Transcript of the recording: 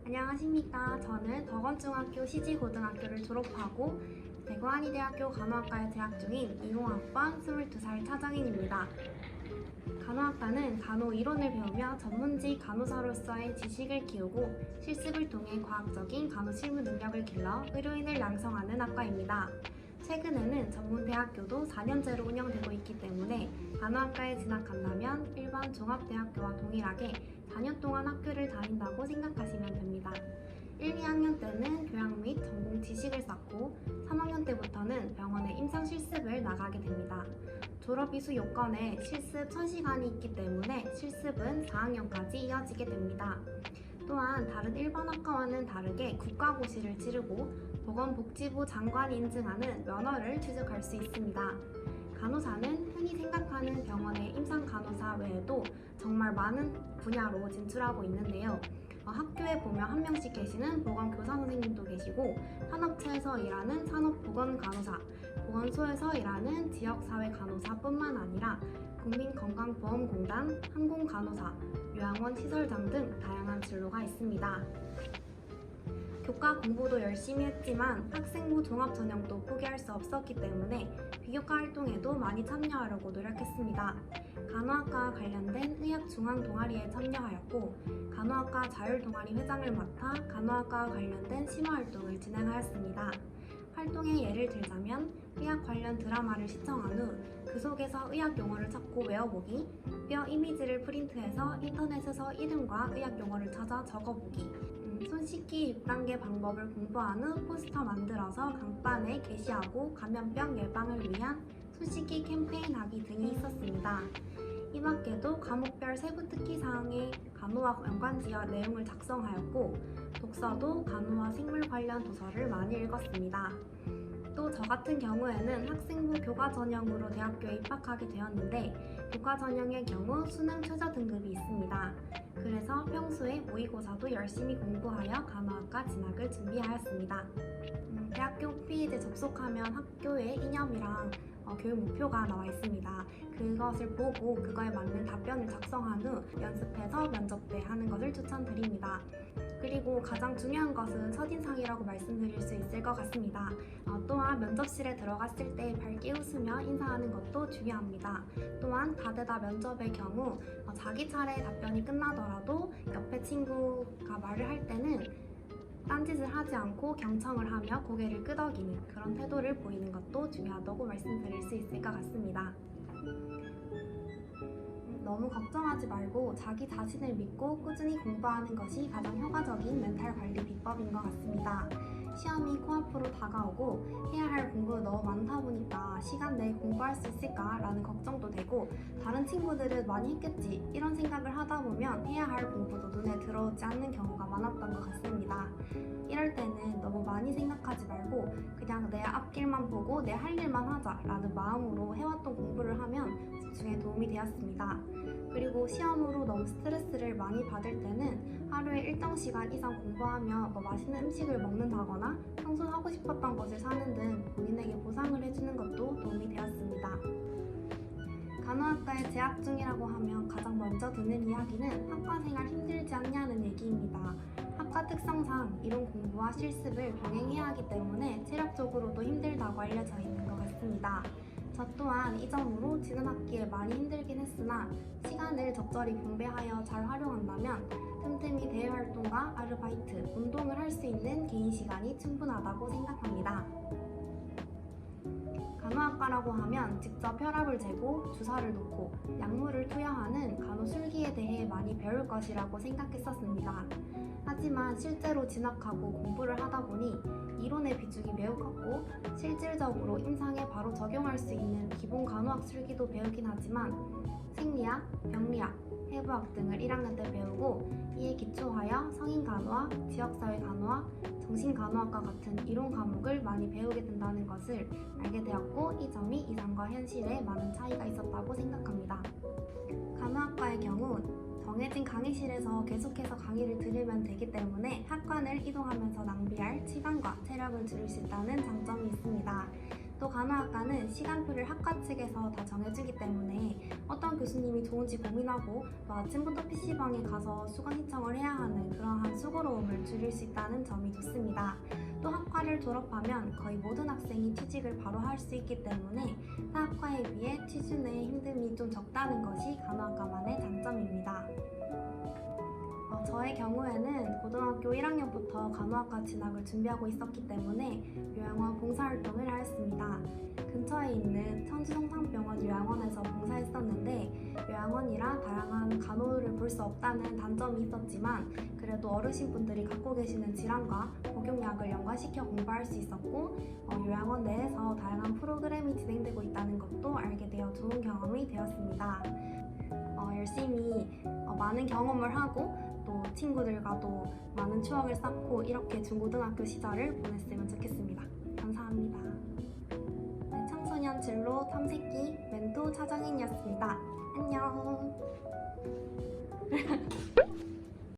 안녕하십니까. 저는 덕원중학교 시지고등학교를 졸업하고 대구한의대학교 간호학과에 재학 중인 20학번 22살 차정인입니다. 간호학과는 간호 이론을 배우며 전문직 간호사로서의 지식을 키우고 실습을 통해 과학적인 간호 실무 능력을 길러 의료인을 양성하는 학과입니다. 최근에는 전문 대학교도 4년제로 운영되고 있기 때문에 간호학과에 진학한다면 일반 종합대학교와 동일하게 4년 동안 학교를 다닌다고 생각하시면 됩니다. 1, 2학년 때는 교양 및 전공 지식을 쌓고 3학년 때부터는 병원에 임상 실습을 나가게 됩니다. 졸업 이수 요건에 실습 1000시간이 있기 때문에 실습은 4학년까지 이어지게 됩니다. 또한 다른 일반 학과와는 다르게 국가고시를 치르고 보건복지부 장관이 인증하는 면허를 취득할 수 있습니다. 간호사는 흔히 생각하는 병원의 임상 간호사 외에도 정말 많은 분야로 진출하고 있는데요. 학교에 보면 한 명씩 계시는 보건교사 선생님도 계시고 산업체에서 일하는 산업보건간호사, 보건소에서 일하는 지역사회간호사뿐만 아니라 국민건강보험공단, 항공간호사, 요양원 시설장 등 다양한 진로가 있습니다. 교과 공부도 열심히 했지만 학생부 종합전형도 포기할 수 없었기 때문에 비교과 활동에도 많이 참여하려고 노력했습니다. 간호학과 관련된 의학중앙 동아리에 참여하였고 간호학과 자율동아리 회장을 맡아 간호학과 관련된 심화활동을 진행하였습니다. 활동의 예를 들자면 의학 관련 드라마를 시청한 후 그 속에서 의학 용어를 찾고 외워보기, 뼈 이미지를 프린트해서 인터넷에서 이름과 의학 용어를 찾아 적어보기, 손 씻기 6단계 방법을 공부한 후 포스터 만들어서 강판에 게시하고 감염병 예방을 위한 손 씻기 캠페인 하기 등이 있었습니다. 이 밖에도 과목별 세부 특기사항의 간호와 연관지어 내용을 작성하였고 독서도 간호와 생물 관련 도서를 많이 읽었습니다. 또 저 같은 경우에는 학생부 교과 전형으로 대학교에 입학하게 되었는데 교과 전형의 경우 수능 최저 등급이 있습니다. 그래서 평소에 모의고사도 열심히 공부하여 간호학과 진학을 준비하였습니다. 대학교 홈페이지에 접속하면 학교의 이념이랑 교육 목표가 나와 있습니다. 그것을 보고 그거에 맞는 답변을 작성한 후 연습해서 면접 때 하는 것을 추천드립니다. 그리고 가장 중요한 것은 첫인상이라고 말씀드릴 수 있을 것 같습니다. 또한 면접실에 들어갔을 때 밝게 웃으며 인사하는 것도 중요합니다. 또한 다대다 면접의 경우 자기 차례 답변이 끝나더라도 옆에 친구가 말을 할 때는 딴짓을 하지 않고 경청을 하며 고개를 끄덕이는 그런 태도를 보이는 것도 중요하다고 말씀드릴 수 있을 것 같습니다. 너무 걱정하지 말고 자기 자신을 믿고 꾸준히 공부하는 것이 가장 효과적인 멘탈 관리 비법인 것 같습니다. 시험이 코앞으로 다가오고 해야 할 공부가 너무 많다 보니까 시간 내에 공부할 수 있을까 라는 걱정도 되고 다른 친구들은 많이 했겠지 이런 생각을 하다 보면 해야 할 공부도 눈에 들어오지 않는 경우가 많았던 것 같습니다. 이럴 때는 너무 많이 생각하지 말고 그냥 내 앞길만 보고 내 할 일만 하자 라는 마음으로 해왔던 공부를 하면 집중에 도움이 되었습니다. 그리고 시험으로 너무 스트레스를 많이 받을 때는 하루에 일정 시간 이상 공부하며 맛있는 음식을 먹는다거나 평소 하고 싶었던 것을 사는 등 본인에게 보상을 해주는 것도 도움이 되었습니다. 간호학과에 재학 중이라고 하면 가장 먼저 드는 이야기는 학과 생활 힘들지 않냐는 얘기입니다. 학과 특성상 이론 공부와 실습을 병행해야 하기 때문에 체력적으로도 힘들다고 알려져 있는 것 같습니다. 저 또한 이 점으로 지난 학기에 많이 힘들긴 했으나 시간을 적절히 분배하여 잘 활용한다면 틈틈이 대외활동과 아르바이트, 운동을 할 수 있는 개인 시간이 충분하다고 생각합니다. 간호학과라고 하면 직접 혈압을 재고 주사를 놓고 약물을 투여하는 간호술기에 대해 많이 배울 것이라고 생각했었습니다. 하지만 실제로 진학하고 공부를 하다 보니 이론의 비중이 매우 컸고 실질적으로 임상에 바로 적용할 수 있는 기본 간호학 술기도 배우긴 하지만 생리학, 병리학, 해부학 등을 1학년 때 배우고 이에 기초하여 성인간호학, 지역사회간호학, 정신간호학과 같은 이론 과목을 많이 배우게 된다는 것을 알게 되었고 이 점이 이상과 현실에 많은 차이가 있었다고 생각합니다. 간호학과의 경우 정해진 강의실에서 계속해서 강의를 들으면 되기 때문에 학관을 이동하면서 낭비할 시간과 체력을 줄일 수 있다는 장점이 있습니다. 또 간호학과는 시간표를 학과 측에서 다 정해주기 때문에 어떤 교수님이 좋은지 고민하고 또 아침부터 PC방에 가서 수강 신청을 해야 하는 그러한 수고 번거로움을 줄일 수 있다는 점이 좋습니다. 또 학과를 졸업하면 거의 모든 학생이 취직을 바로 할 수 있기 때문에 타 학과에 비해 취준에 힘듦이 좀 적다는 것이 간호학과만의 장점입니다. 저의 경우에는 고등학교 1학년부터 간호학과 진학을 준비하고 있었기 때문에 요양원 봉사활동을 하였습니다. 근처에 있는 천주성산병원 요양원에서 봉사했었는데 요양원이라 다양한 간호를 볼 수 없다는 단점이 있었지만 그래도 어르신분들이 갖고 계시는 질환과 복용약을 연관시켜 공부할 수 있었고 요양원 내에서 다양한 프로그램이 진행되고 있다는 것도 알게 되어 좋은 경험이 되었습니다. 열심히 많은 경험을 하고 또 친구들과도 많은 추억을 쌓고 이렇게 중고등학교 시절을 보냈으면 좋겠습니다. 감사합니다. 네, 청소년 진로 탐색기 멘토 차정인이었습니다. 안녕.